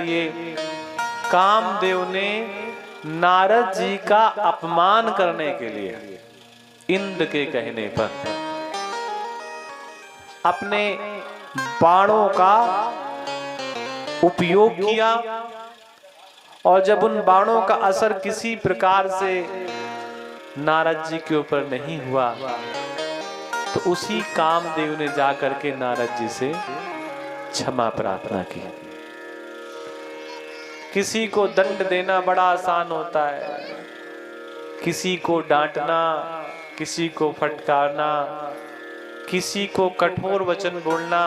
चाहिए। कामदेव ने नारद जी का अपमान करने के लिए इंद्र के कहने पर अपने बाणों का उपयोग किया, और जब उन बाणों का असर किसी प्रकार से नारद जी के ऊपर नहीं हुआ तो उसी कामदेव ने जाकर के नारद जी से क्षमा प्रार्थना की। किसी को दंड देना बड़ा आसान होता है, किसी को डांटना, किसी को फटकारना, किसी को कठोर वचन बोलना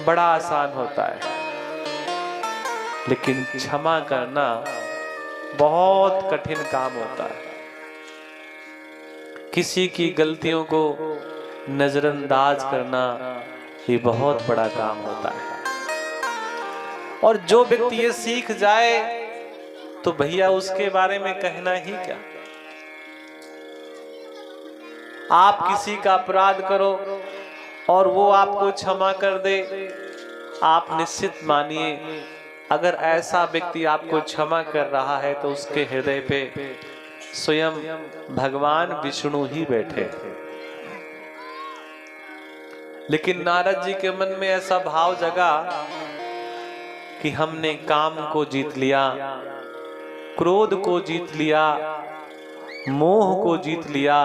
बड़ा आसान होता है, लेकिन क्षमा करना बहुत कठिन काम होता है। किसी की गलतियों को नजरअंदाज करना ये बहुत बड़ा काम होता है। और जो व्यक्ति ये सीख जाए तो भैया उसके बारे में कहना ही क्या। आप किसी का अपराध करो और वो आपको क्षमा कर दे, आप निश्चित मानिए अगर ऐसा व्यक्ति आपको क्षमा कर रहा है तो उसके हृदय पे स्वयं भगवान विष्णु ही बैठे। लेकिन नारद जी के मन में ऐसा भाव जगा कि हमने काम को जीत लिया, क्रोध को जीत लिया, मोह को जीत लिया,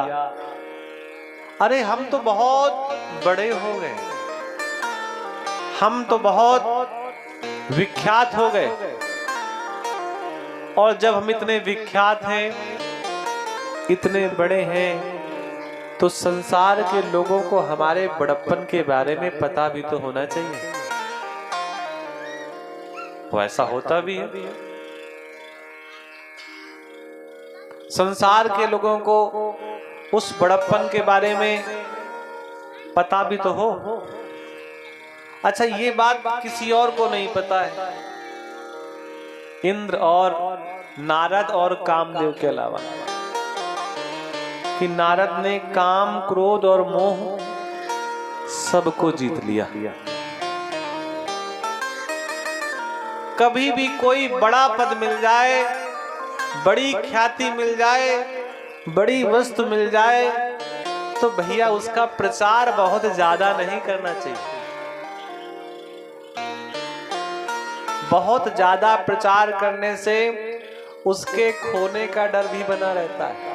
अरे हम तो बहुत बड़े हो गए, हम तो बहुत विख्यात हो गए। और जब हम इतने विख्यात हैं, इतने बड़े हैं, तो संसार के लोगों को हमारे बड़प्पन के बारे में पता भी तो होना चाहिए। वो ऐसा होता भी है। संसार के लोगों को उस बड़प्पन के बारे में पता भी तो हो। अच्छा, ये बात किसी और को नहीं पता है, इंद्र और नारद और कामदेव के अलावा, कि नारद ने काम, क्रोध और मोह सबको जीत लिया। कभी भी कोई बड़ा पद मिल जाए, बड़ी ख्याति मिल जाए, बड़ी वस्तु मिल जाए तो भैया उसका प्रचार बहुत ज्यादा नहीं करना चाहिए। बहुत ज्यादा प्रचार करने से उसके खोने का डर भी बना रहता है।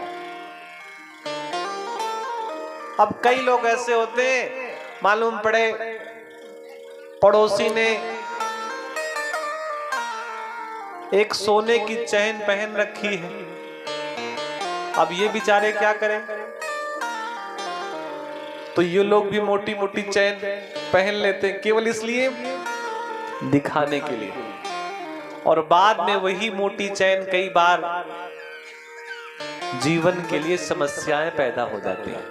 अब कई लोग ऐसे होते हैं, मालूम पड़े पड़ोसी ने एक सोने की चैन पहन रखी है, अब ये बेचारे क्या करें, तो ये लोग भी मोटी मोटी चैन पहन लेते हैं केवल इसलिए दिखाने के लिए, और बाद में वही मोटी चैन कई बार जीवन के लिए समस्याएं पैदा हो जाती हैं।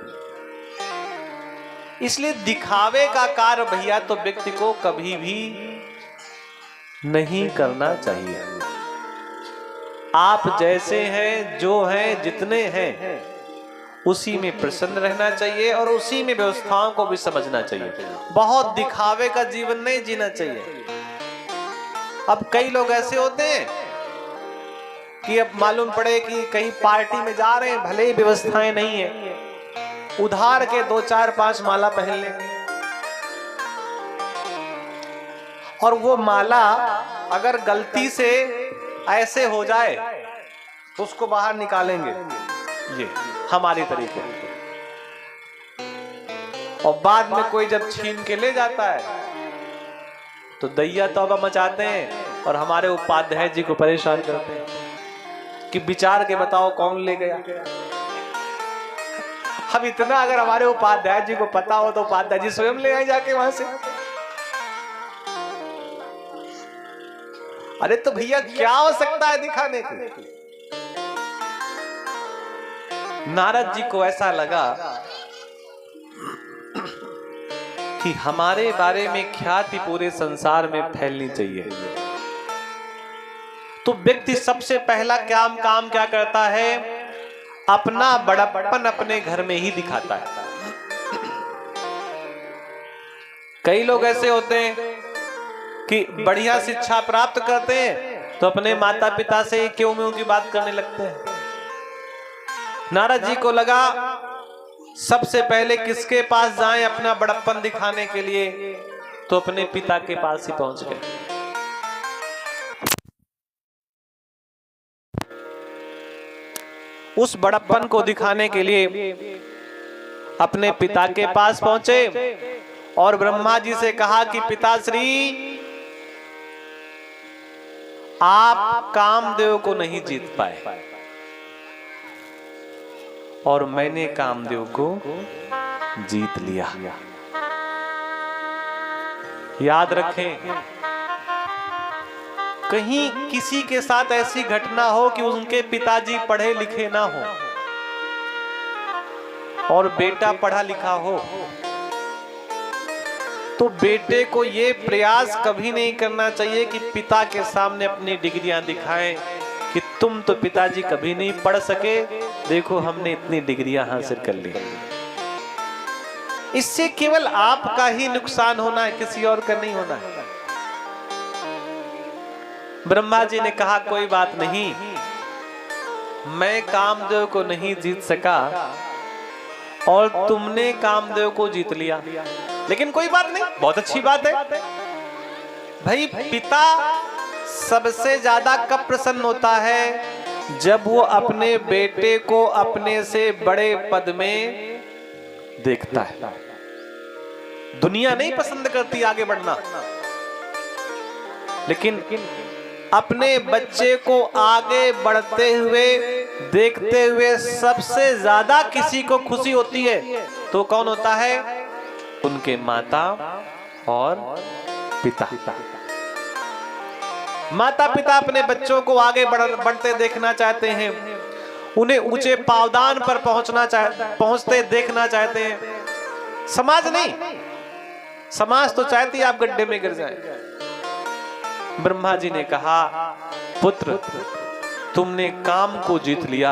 इसलिए दिखावे का कार्य भैया तो व्यक्ति को कभी भी नहीं करना चाहिए। आप जैसे हैं, जो हैं, जितने हैं, उसी में प्रसन्न रहना चाहिए और उसी में व्यवस्थाओं को भी समझना चाहिए। बहुत दिखावे का जीवन नहीं जीना चाहिए। अब कई लोग ऐसे होते हैं कि अब मालूम पड़े कि कहीं पार्टी में जा रहे हैं, भले ही व्यवस्थाएं नहीं है, उधार के 2, 4, 5 माला पहन लेंगे, और वो माला अगर गलती से ऐसे हो जाए तो उसको बाहर निकालेंगे, ये हमारी तरीके। और बाद में कोई जब छीन के ले जाता है तो दैया तौबा मचाते हैं और हमारे उपाध्याय जी को परेशान करते हैं कि विचार के बताओ कौन ले गया। अब इतना अगर हमारे उपाध्याय जी को पता हो तो उपाध्याय जी स्वयं ले आए जाके वहां से। अरे तो भैया क्या हो सकता है दिखाने को। नारद जी को ऐसा लगा कि हमारे बारे में ख्याति पूरे संसार में फैलनी चाहिए, तो व्यक्ति सबसे पहला काम क्या करता है, अपना बड़प्पन अपने घर में ही दिखाता है। कई लोग ऐसे होते हैं कि बढ़िया शिक्षा प्राप्त करते हैं तो अपने माता पिता से क्यों म्यों की बात करने लगते हैं। नारद जी को लगा सबसे पहले किसके पास जाएं अपना बड़प्पन दिखाने के लिए, तो अपने पिता के पास ही पहुंच गए। उस बड़प्पन को दिखाने के लिए अपने पिता के पास पहुंचे और ब्रह्मा जी से कहा कि पिताश्री, आप कामदेव को नहीं जीत पाए और मैंने कामदेव को जीत लिया। याद रखें, कहीं किसी के साथ ऐसी घटना हो कि उनके पिताजी पढ़े लिखे ना हो और बेटा पढ़ा लिखा हो, तो बेटे को ये प्रयास कभी नहीं करना चाहिए कि पिता के सामने अपनी डिग्रियां दिखाएं कि तुम तो पिताजी कभी नहीं पढ़ सके, देखो हमने इतनी डिग्रियां हासिल कर ली। इससे केवल आपका ही नुकसान होना है, किसी और का नहीं होना है। ब्रह्मा जी ने कहा कोई बात नहीं, मैं कामदेव को नहीं जीत सका और तुमने कामदेव को जीत लिया, लेकिन कोई बात नहीं, बहुत अच्छी बात है। भाई पिता सबसे ज्यादा कब प्रसन्न होता है, जब वो अपने बेटे को अपने से बड़े पद में देखता है। दुनिया नहीं पसंद करती आगे बढ़ना, लेकिन अपने बच्चे को आगे बढ़ते हुए देखते हुए सबसे ज्यादा किसी को खुशी होती है तो कौन होता है? उनके माता और पिता। माता पिता अपने बच्चों को आगे बढ़ते देखना चाहते हैं, उन्हें ऊंचे पावदान पर पहुंचते देखना चाहते हैं। समाज नहीं, समाज तो चाहती है आप गड्ढे में गिर जाएं। ब्रह्मा जी ने कहा पुत्र, तुमने काम को जीत लिया,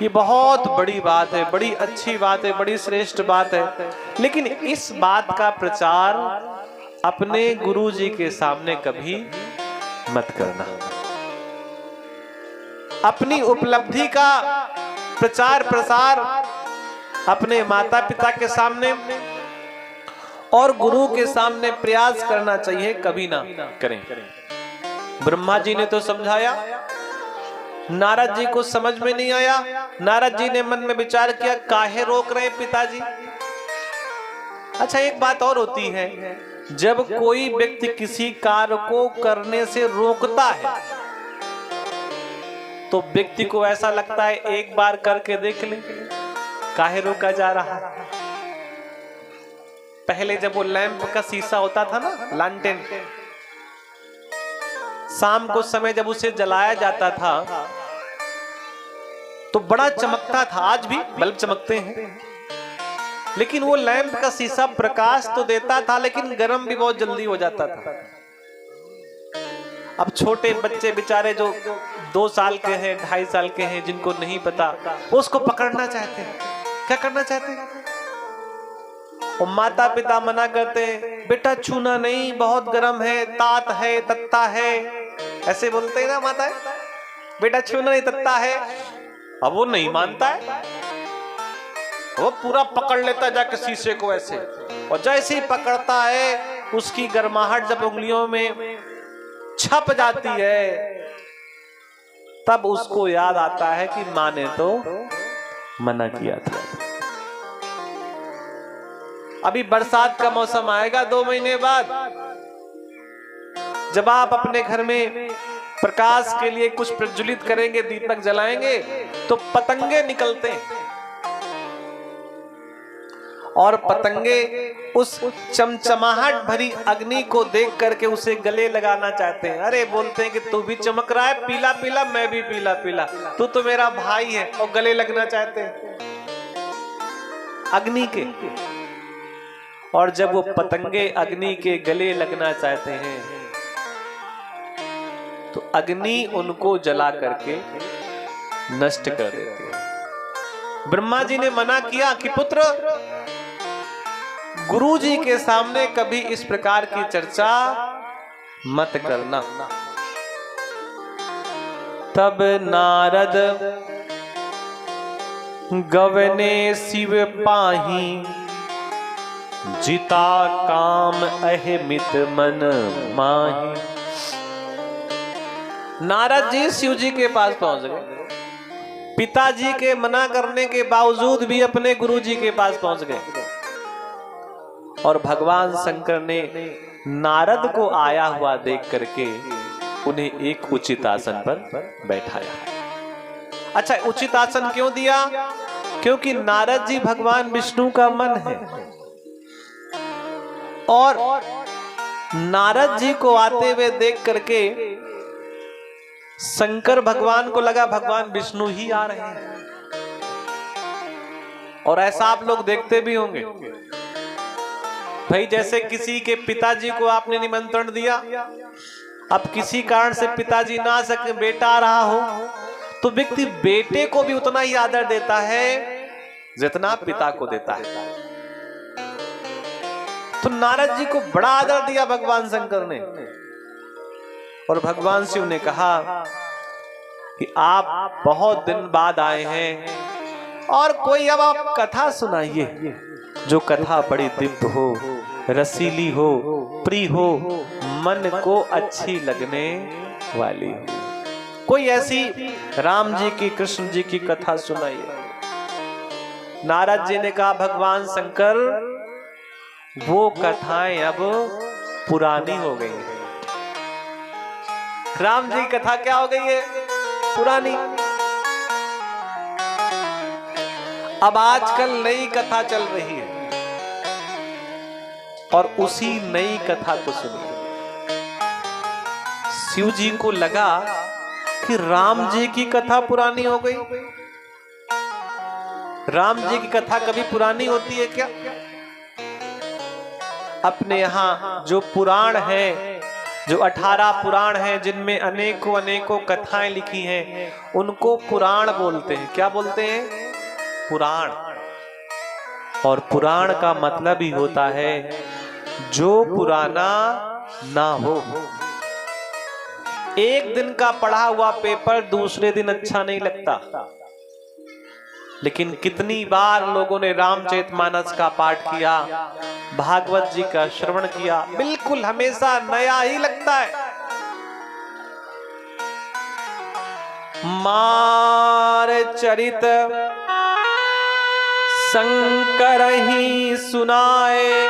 ये बहुत बड़ी बात है, बड़ी अच्छी बात है, बड़ी श्रेष्ठ बात है, लेकिन इस बात का प्रचार अपने गुरुजी के सामने कभी मत करना। अपनी उपलब्धि का प्रचार प्रसार अपने माता पिता के सामने और गुरु के सामने प्रयास करना चाहिए, कभी ना करें। ब्रह्मा जी ने तो समझाया, नारद जी को समझ में नहीं आया। नारद जी ने मन में विचार किया, काहे रोक रहे पिताजी। अच्छा, एक बात और होती है, जब कोई व्यक्ति किसी कार्य को करने से रोकता है तो व्यक्ति को ऐसा लगता है एक बार करके देख ले, काहे रोका जा रहा। पहले जब वो लैंप का शीशा होता था ना, लालटेन, शाम को समय जब उसे जलाया जाता था तो बड़ा चमकता था। आज भी बल्ब चमकते हैं, लेकिन वो लैंप का शीशा प्रकाश तो देता था लेकिन गर्म भी बहुत जल्दी हो जाता था। अब छोटे बच्चे बेचारे जो 2 साल के हैं, 2.5 साल के हैं, जिनको नहीं पता, वो उसको पकड़ना चाहते हैं। क्या करना चाहते हैं? और माता पिता मना करते हैं, बेटा छूना नहीं, बहुत गर्म है, तात है, तत्ता है, ऐसे बोलते हैं ना माता है, बेटा छूना नहीं, तत्ता है। अब वो नहीं मानता है, वो पूरा पकड़ लेता है जाके शीशे को ऐसे, और जैसे ही पकड़ता है उसकी गर्माहट जब उंगलियों में छप जाती है, तब उसको याद आता है कि माँ ने तो मना किया था। अभी बरसात का मौसम आएगा 2 महीने बाद, जब आप अपने घर में प्रकाश के लिए कुछ प्रज्वलित करेंगे, दीपक जलाएंगे, तो पतंगे निकलते हैं और पतंगे उस चमचमाहट भरी अग्नि को देख करके उसे गले लगाना चाहते हैं। अरे बोलते हैं कि तू भी चमक रहा है, पीला पीला, मैं भी पीला पीला, तू तो मेरा भाई है, और गले लगना चाहते हैं अग्नि के। और जब वो पतंगे अग्नि के गले लगना चाहते हैं तो अग्नि उनको जला करके नष्ट कर देती है। ब्रह्मा जी ने मना किया कि पुत्र, गुरु जी के सामने कभी इस प्रकार की चर्चा मत करना। तब नारद गवने शिव पाही, जिता काम अहिमित मन माही। नारद जी शिव जी के पास पहुंच गए। पिताजी के मना करने के बावजूद भी अपने गुरु जी के पास पहुंच गए और भगवान शंकर ने नारद को आया हुआ देख करके उन्हें एक उचित आसन पर बैठाया। अच्छा, उचित आसन क्यों दिया? क्योंकि नारद जी भगवान विष्णु का मन है और नारद जी को आते हुए देख करके शंकर भगवान को लगा भगवान विष्णु ही आ रहे हैं। और ऐसा आप लोग देखते भी होंगे भाई, जैसे किसी के पिताजी को आपने निमंत्रण दिया, अब किसी कारण से पिताजी ना आ सके, बेटा आ रहा हो, तो व्यक्ति बेटे को भी उतना ही आदर देता है जितना पिता को देता है। तो नारद जी को बड़ा आदर दिया भगवान शंकर ने और भगवान शिव ने कहा कि आप बहुत दिन बाद आए हैं और कोई अब आप कथा सुनाइए, जो कथा बड़ी दिव्य हो, रसीली हो, प्रिय हो, मन को अच्छी लगने वाली हो। कोई ऐसी राम जी की, कृष्ण जी की कथा सुनाइए। नारद जी ने कहा भगवान शंकर, वो कथाएं अब पुरानी हो गई हैं। राम जी की कथा क्या हो गई है? पुरानी। अब आजकल नई कथा चल रही है और उसी नई कथा को सुनिए। शिव जी को लगा कि राम जी की कथा पुरानी हो गई। राम जी की कथा कभी पुरानी होती है क्या? अपने यहाँ जो पुराण है, जो 18 पुराण हैं, जिनमें अनेकों अनेकों कथाएं लिखी हैं, उनको पुराण बोलते हैं। क्या बोलते हैं? पुराण। और पुराण का मतलब ही होता है जो पुराना ना हो। एक दिन का पढ़ा हुआ पेपर दूसरे दिन अच्छा नहीं लगता, लेकिन कितनी बार लोगों ने रामचरितमानस का पाठ किया, भागवत जी का श्रवण किया, बिल्कुल हमेशा नया ही लगता है। मार चरित शंकर ही सुनाए,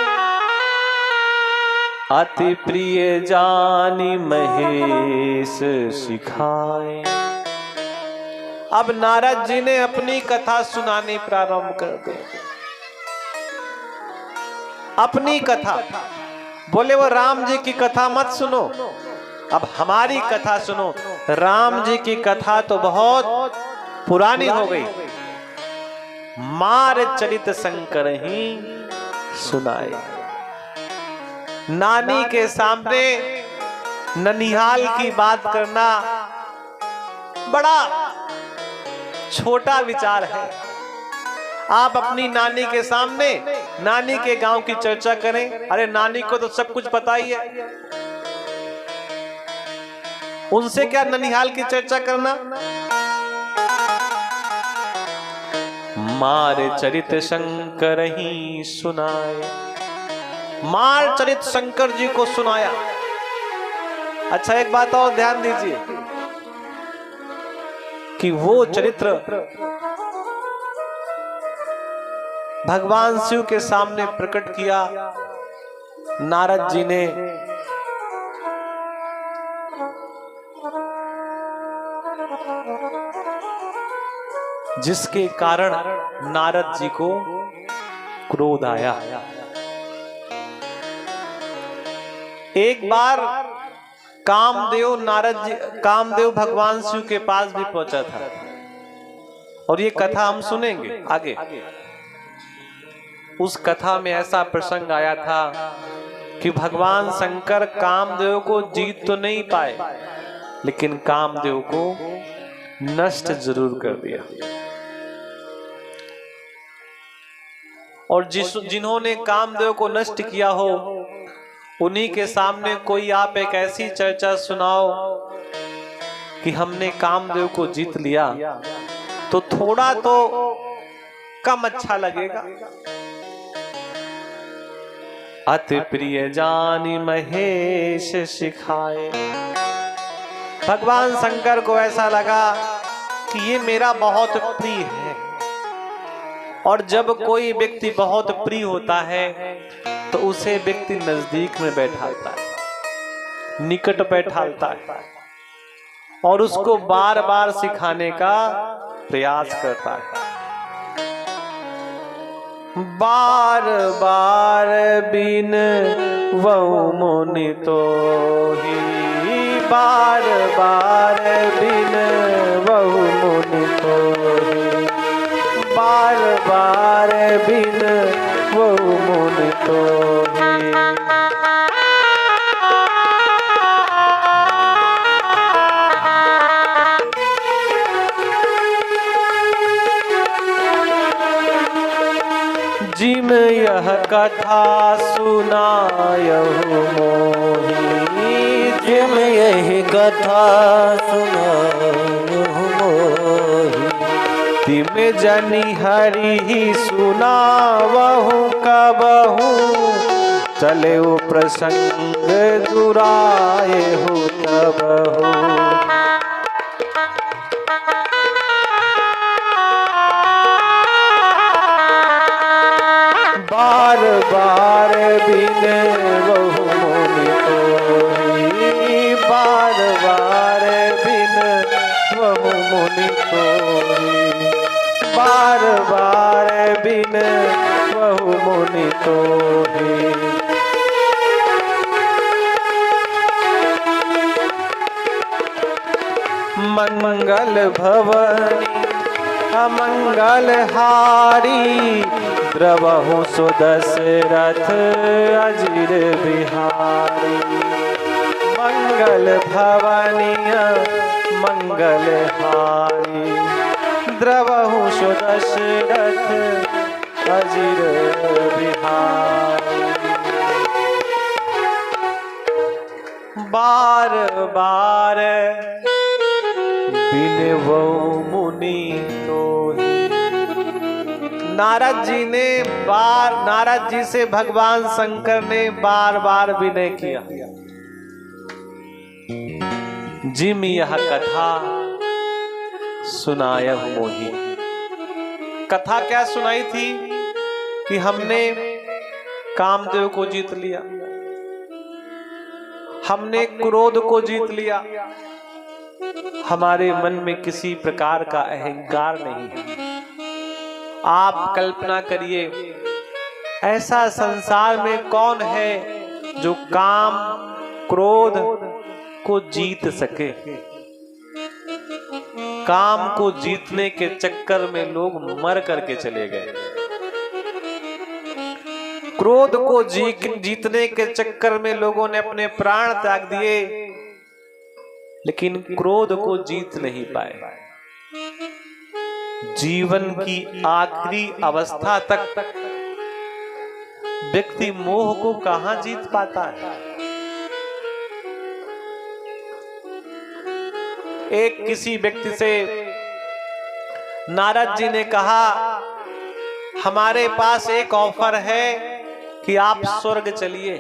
अति प्रिय जानी महेश सिखाए। अब नारद जी ने अपनी कथा सुनानी प्रारंभ कर दी। अपनी कथा बोले, वो राम जी की कथा मत सुनो, अब हमारी कथा सुनो। राम जी की कथा तो बहुत पुरानी हो गई, मार चरित शंकर ही सुनाए। नानी के सामने ननिहाल की बात करना बड़ा छोटा विचार है। आप अपनी नानी के सामने नानी के गांव की चर्चा करें। अरे नानी को तो सब कुछ पता ही है, उनसे क्या ननिहाल की चर्चा करना। मार चरित शंकर ही सुनाए, मार चरित शंकर जी को सुनाया। अच्छा, एक बात और ध्यान दीजिए कि वो चरित्र भगवान शिव के सामने प्रकट किया नारद जी ने। जिसके कारण नारद जी को क्रोध आया। एक बार कामदेव भगवान शिव के पास भी पहुंचा था और ये कथा हम सुनेंगे आगे। उस कथा में ऐसा प्रसंग आया था कि भगवान शंकर कामदेव को जीत तो नहीं पाए, लेकिन कामदेव को नष्ट जरूर कर दिया। और जिन्होंने कामदेव को नष्ट किया हो, उन्हीं के सामने कोई आप एक ऐसी चर्चा सुनाओ कि हमने कामदेव को जीत लिया, तो थोड़ा तो कम अच्छा लगेगा। अति प्रिय जानी महेश सिखाए। भगवान शंकर को ऐसा लगा कि ये मेरा बहुत प्रिय है, और जब कोई व्यक्ति बहुत प्रिय होता है तो उसे व्यक्ति नजदीक में बैठाता है, निकट बैठाता है, और उसको बार बार सिखाने का प्रयास करता है। बार बार बिन वहु मुनि तो ही, बार बार बिन वहु मुनि तो ही, बार बार बिन वहु मुनि तो ही। जिम यह कथा सुनायहु मोहि, जिम यही कथा सुनायहु मोहि, तिम जनि हरि सुनावहु कबहु, चले वो प्रसंग दुरायहु तबहु। बार बार बिन वहु मुनि तोहि, बार बार बिन वहु मुनि तोहि, बार बार बिन वहु मुनि तोहि। मंगल भवनी अमंगल हारी, द्रवहु सुदशरथ अजिर बिहारी। मंगल भवनीय मंगल हारी, द्रवहु सुदशरथ अजिर बिहारी। बार बार बिन वहु मुनि तोहि। नारद जी से भगवान शंकर ने बार बार विनय किया। जिम यह कथा सुनायहु मोहि। कथा क्या सुनाई थी कि हमने कामदेव को जीत लिया, हमने क्रोध को जीत लिया, हमारे मन में किसी प्रकार का अहंकार नहीं है। आप कल्पना करिए, ऐसा संसार में कौन है जो काम क्रोध को जीत सके। काम को जीतने के चक्कर में लोग मर करके चले गए, क्रोध को जीतने के चक्कर में लोगों ने अपने प्राण त्याग दिए, लेकिन क्रोध को जीत नहीं पाए। जीवन की आखिरी अवस्था तक व्यक्ति मोह को कहां जीत पाता है। एक किसी व्यक्ति से नारद जी ने कहा, हमारे पास एक ऑफर है कि आप स्वर्ग चलिए।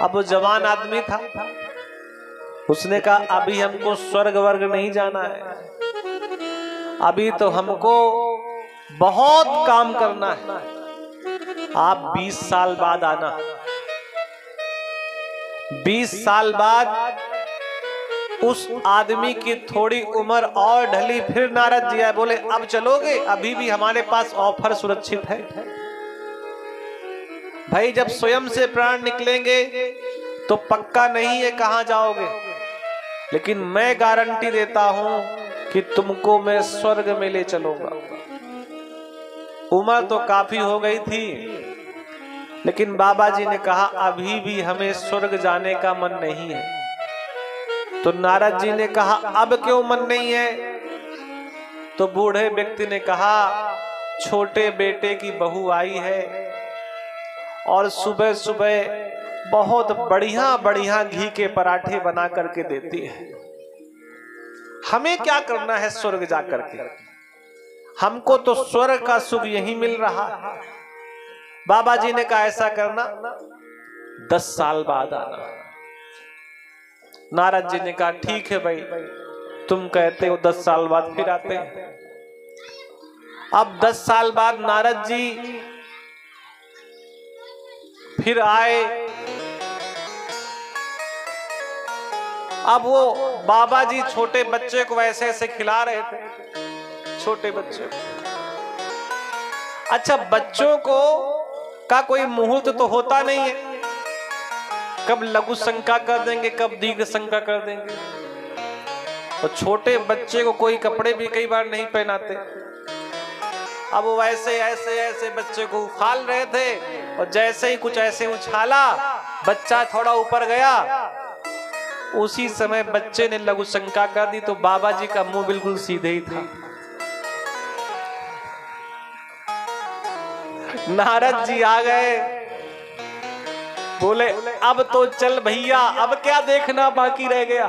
अब वो जवान आदमी था, उसने कहा अभी हमको स्वर्ग वर्ग नहीं जाना है, अभी तो हमको बहुत काम करना है, आप 20 साल बाद आना। 20 साल बाद उस आदमी की थोड़ी उम्र और ढली, फिर नारद जी आए, बोले अब चलोगे? अभी भी हमारे पास ऑफर सुरक्षित है। भाई जब स्वयं से प्राण निकलेंगे तो पक्का नहीं है कहां जाओगे, लेकिन मैं गारंटी देता हूं कि तुमको मैं स्वर्ग में ले चलूंगा। उम्र तो काफी हो गई थी, लेकिन बाबा जी ने कहा अभी भी हमें स्वर्ग जाने का मन नहीं है। तो नारद जी ने कहा अब क्यों मन नहीं है? तो बूढ़े व्यक्ति ने कहा छोटे बेटे की बहू आई है और सुबह सुबह बहुत बढ़िया बढ़िया घी के पराठे बना करके देती है। हमें क्या करना है स्वर्ग जा करके? हमको तो स्वर्ग का सुख यही मिल रहा है। बाबा जी ने कहा ऐसा करना, 10 साल बाद आना। नारद जी ने कहा ठीक है भाई, तुम कहते हो 10 साल बाद फिर आते हैं। अब 10 साल बाद नारद जी फिर आए। अब वो बाबा जी छोटे बच्चे को ऐसे ऐसे खिला रहे थे, छोटे बच्चे को। अच्छा, बच्चों को का कोई मुहूर्त तो होता नहीं है, कब लघु शंका कर देंगे, कब दीर्घ शंका कर देंगे। और छोटे बच्चे को कोई कपड़े भी कई बार नहीं पहनाते। अब वो ऐसे ऐसे ऐसे बच्चे को उछाल रहे थे, और जैसे ही कुछ ऐसे उछाला, बच्चा थोड़ा ऊपर गया, उसी समय बच्चे ने लघु शंका कर दी, तो बाबा जी का मुंह बिल्कुल सीधे ही था। नारद जी आ गए, बोले अब तो चल भैया, अब क्या देखना बाकी रह गया?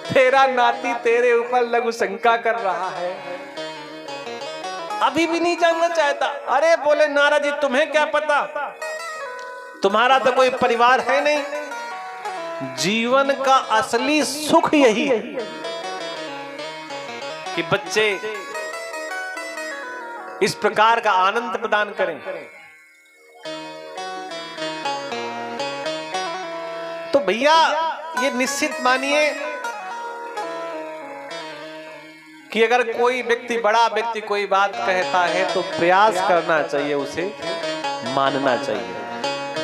तेरा नाती तेरे ऊपर लघु शंका कर रहा है, अभी भी नहीं जानना चाहता। अरे बोले नारद जी, तुम्हें क्या पता, तुम्हारा तो कोई परिवार है नहीं। जीवन का असली सुख यही है कि बच्चे इस प्रकार का आनंद प्रदान करें। तो भैया ये निश्चित मानिए कि अगर कोई व्यक्ति, बड़ा व्यक्ति कोई बात कहता है तो प्रयास करना चाहिए, उसे मानना चाहिए।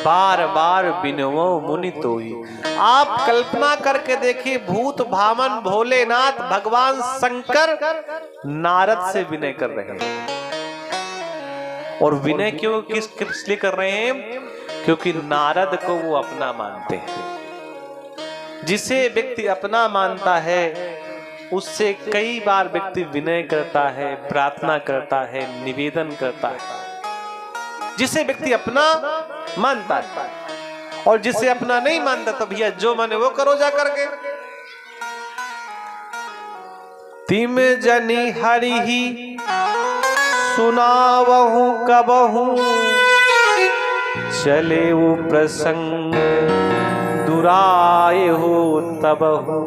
बार बार बिनवो मुनि तोई। आप कल्पना करके देखिए, भूत भामन भोलेनाथ भगवान शंकर नारद से विनय कर रहे हैं। और विनय क्यों, किस लिए कर रहे हैं? क्योंकि नारद को वो अपना मानते हैं। जिसे व्यक्ति अपना मानता है, उससे कई बार व्यक्ति विनय करता है, प्रार्थना करता है, निवेदन करता है। जिसे व्यक्ति अपना मानता है, और जिसे अपना नहीं मानता, तो भैया जो माने वो करो जा करके। तिम जनी हरि ही सुनावहु कबहु, चले वो प्रसंग दुराए हो तबहु।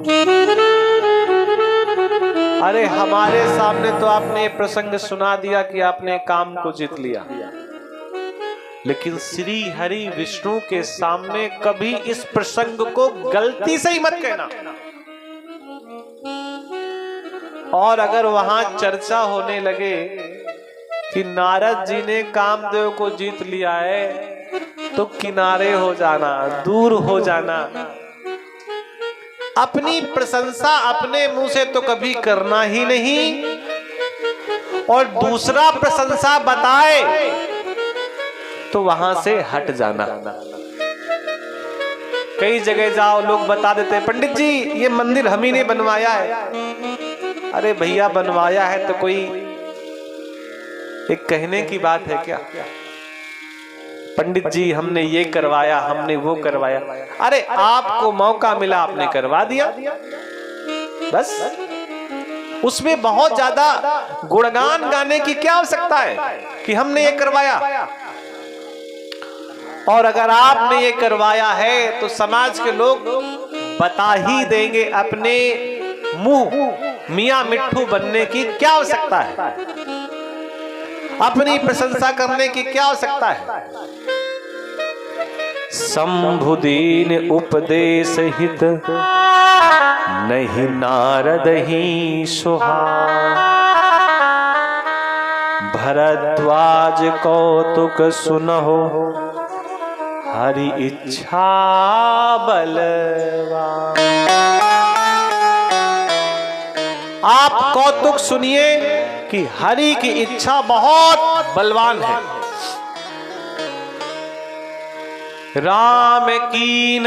अरे हमारे सामने तो आपने प्रसंग सुना दिया कि आपने काम को जीत लिया, लेकिन श्री हरि विष्णु के सामने कभी इस प्रसंग को गलती से ही मत कहना। और अगर वहां चर्चा होने लगे कि नारद जी ने कामदेव को जीत लिया है, तो किनारे हो जाना, दूर हो जाना। अपनी प्रशंसा अपने मुंह से तो कभी करना ही नहीं, और दूसरा प्रशंसा बताए तो वहां से हट जाना। कई जगह जाओ, लोग बता देते हैं पंडित जी ये मंदिर हम ही ने बनवाया है। अरे भैया बनवाया है तो कोई एक कहने की बात है क्या? पंडित जी हमने ये करवाया, हमने वो करवाया। अरे आपको मौका मिला, आपने करवा दिया, बस। उसमें बहुत ज्यादा गुणगान गाने की क्या आवश्यकता है कि हमने ये करवाया। और अगर आपने ये करवाया है तो समाज के लोग बता ही देंगे। अपने मुंह मियां मिट्ठू बनने की क्या आवश्यकता है? अपनी प्रशंसा करने की क्या आवश्यकता है? शंभुदीन उपदेश हित, नहीं नारद ही सुहा। भरद्वाज कौतुक सुनहो, हरि इच्छा बलवान। आप कौतुक सुनिए कि हरि की इच्छा बहुत बलवान है। राम कीन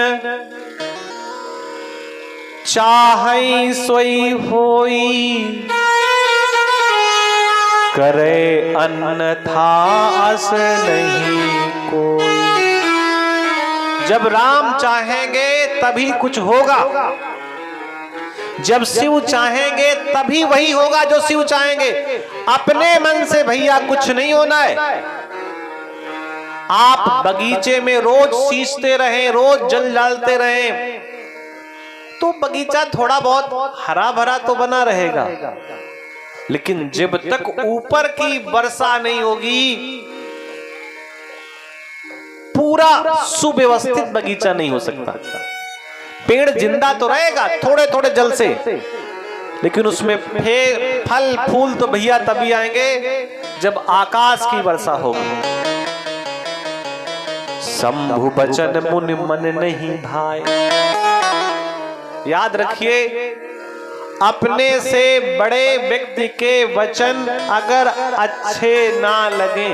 चाहै सोई होई, करे अन्यथा अस नहीं कोई। जब राम चाहेंगे तभी कुछ होगा, जब शिव चाहेंगे तभी वही होगा जो शिव चाहेंगे। अपने मन से भैया कुछ नहीं होना है। आप बगीचे में रोज सींचते रहें, रोज जल डालते रहें, तो बगीचा थोड़ा बहुत हरा भरा तो बना रहेगा, लेकिन जब तक ऊपर की वर्षा नहीं होगी पूरा सुव्यवस्थित बगीचा नहीं हो सकता। पेड़ जिंदा तो रहेगा थोड़े थोड़े जल से, लेकिन उसमें फल फूल तो भैया तभी आएंगे जब आकाश की वर्षा होगी। शंभु बचन मुनि मन नहीं भाए। याद रखिए, अपने से बड़े व्यक्ति के वचन अगर अच्छे ना लगे,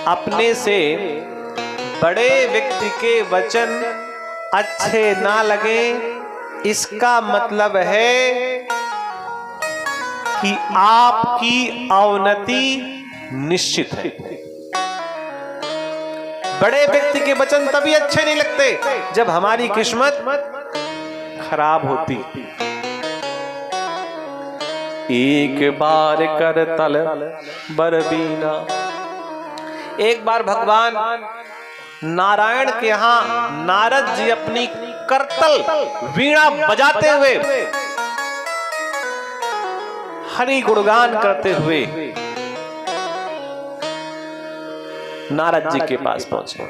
अपने से बड़े व्यक्ति के वचन अच्छे ना लगे, इसका मतलब है कि आपकी अवनति निश्चित है। बड़े व्यक्ति के वचन तभी अच्छे नहीं लगते जब हमारी किस्मत खराब होती। एक बार कर तल बरबीना। एक बार भगवान नारायण के यहां नारद जी अपनी करतल वीणा बजाते हुए, हरि गुणगान करते हुए नारद जी के पास पहुंचे,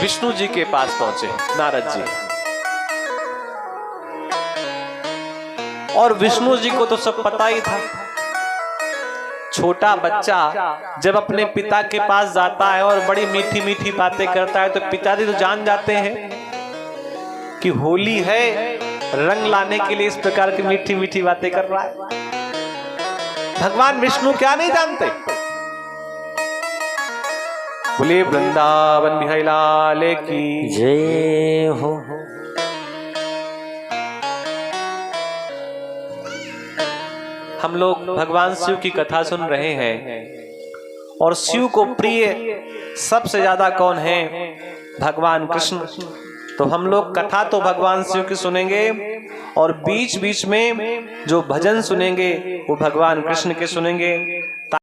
विष्णु जी के पास पहुंचे नारद जी। और विष्णु जी को तो सब पता ही था। छोटा बच्चा जब अपने पिता के पास जाता है और बड़ी मीठी मीठी बातें करता है, तो पिताजी तो जान जाते हैं कि होली है, रंग लाने के लिए इस प्रकार की मीठी मीठी बातें कर रहा है। भगवान विष्णु क्या नहीं जानते। बोले वृंदावन बिहारी लाल की जय हो। हम लोग भगवान शिव की कथा सुन रहे हैं, और शिव को प्रिय सबसे ज्यादा कौन है? भगवान कृष्ण। तो हम लोग कथा तो भगवान शिव की सुनेंगे, और बीच बीच में जो भजन सुनेंगे वो भगवान कृष्ण के सुनेंगे।